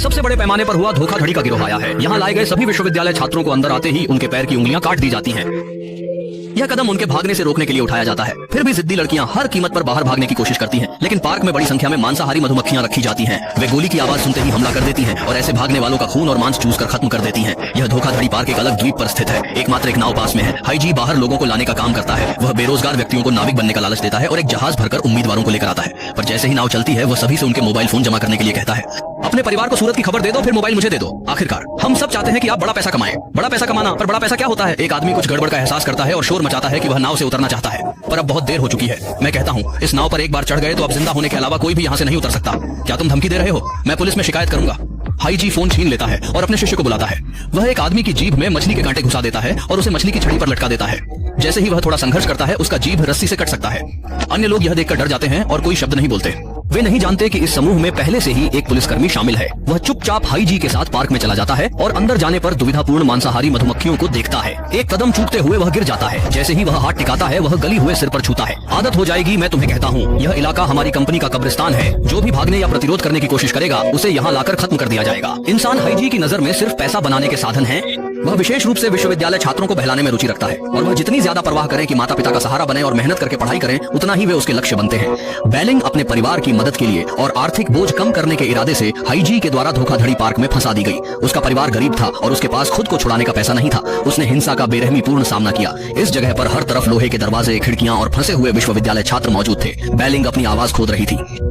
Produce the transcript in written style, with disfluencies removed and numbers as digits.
सबसे बड़े पैमाने पर हुआ धोखाधड़ी का गिरोह आया है। यहाँ लाए गए सभी विश्वविद्यालय छात्रों को अंदर आते ही उनके पैर की उंगलियां काट दी जाती हैं। यह कदम उनके भागने से रोकने के लिए उठाया जाता है। फिर भी जिद्दी लड़कियां हर कीमत पर बाहर भागने की कोशिश करती हैं, लेकिन पार्क में बड़ी संख्या में मांसाहारी मधुमक्खियां रखी जाती हैं। वे गोली की आवाज सुनते ही हमला कर देती हैं और ऐसे भागने वालों का खून और मांस चूस कर खत्म कर देती हैं। यह धोखाधड़ी पार्क एक अलग द्वीप पर स्थित है। एकमात्र एक नाव पास में है। हाईजी बाहर लोगों को लाने का काम करता है। वह बेरोजगार व्यक्तियों को नाविक बनने का लालच देता है और एक जहाज भरकर उम्मीदवारों को लेकर आता है। पर जैसे ही नाव चलती है, वह सभी से उनके मोबाइल फोन जमा करने के लिए कहता है। अपने परिवार को सूरत की खबर दे दो, फिर मोबाइल मुझे दे दो। आखिरकार हम सब चाहते हैं कि आप बड़ा पैसा कमाएं। बड़ा पैसा कमाना, पर बड़ा पैसा क्या होता है? एक आदमी कुछ गड़बड़ का एहसास करता है और शोर मचाता है कि वह नाव से उतरना चाहता है, पर अब बहुत देर हो चुकी है। मैं कहता हूँ, इस नाव पर एक बार चढ़ गए तो अब जिंदा होने के अलावा कोई भी यहाँ से नहीं उतर सकता। क्या तुम धमकी दे रहे हो? मैं पुलिस में शिकायत करूंगा। हाईजी फोन छीन लेता है और अपने शिष्य को बुलाता है। वह एक आदमी की जीभ में मछली के कांटे घुसा देता है और उसे मछली की छड़ी पर लटका देता है। जैसे ही वह थोड़ा संघर्ष करता है, उसका जीभ रस्सी से कट सकता है। अन्य लोग यह देखकर डर जाते हैं और कोई शब्द नहीं बोलते। वे नहीं जानते कि इस समूह में पहले से ही एक पुलिसकर्मी शामिल है। वह चुपचाप हाईजी के साथ पार्क में चला जाता है और अंदर जाने पर दुविधापूर्ण मांसाहारी मधुमक्खियों को देखता है। एक कदम चूकते हुए वह गिर जाता है। जैसे ही वह हाथ टिकाता है, वह गली हुए सिर पर छूता है। आदत हो जाएगी, मैं तुम्हें कहता हूँ। यह इलाका हमारी कंपनी का कब्रिस्तान है। जो भी भागने या प्रतिरोध करने की कोशिश करेगा, उसे यहाँ लाकर खत्म कर दिया जाएगा। इंसान हाईजी की नजर में सिर्फ पैसा बनाने के साधन है। वह विशेष रूप से विश्वविद्यालय छात्रों को बहलाने में रुचि रखता है और वह जितनी ज्यादा परवाह करे कि माता पिता का सहारा बने और मेहनत करके पढ़ाई करें, उतना ही वे उसके लक्ष्य बनते हैं। बेलिंग अपने परिवार की मदद के लिए और आर्थिक बोझ कम करने के इरादे से हाईजी के द्वारा धोखाधड़ी पार्क में फंसा दी गई। उसका परिवार गरीब था और उसके पास खुद को छुड़ाने का पैसा नहीं था। उसने हिंसा का बेरहमी पूर्ण सामना किया। इस जगह पर हर तरफ लोहे के दरवाजे, खिड़कियां और फंसे हुए विश्वविद्यालय छात्र मौजूद थे। बेलिंग अपनी आवाज खोद रही थी।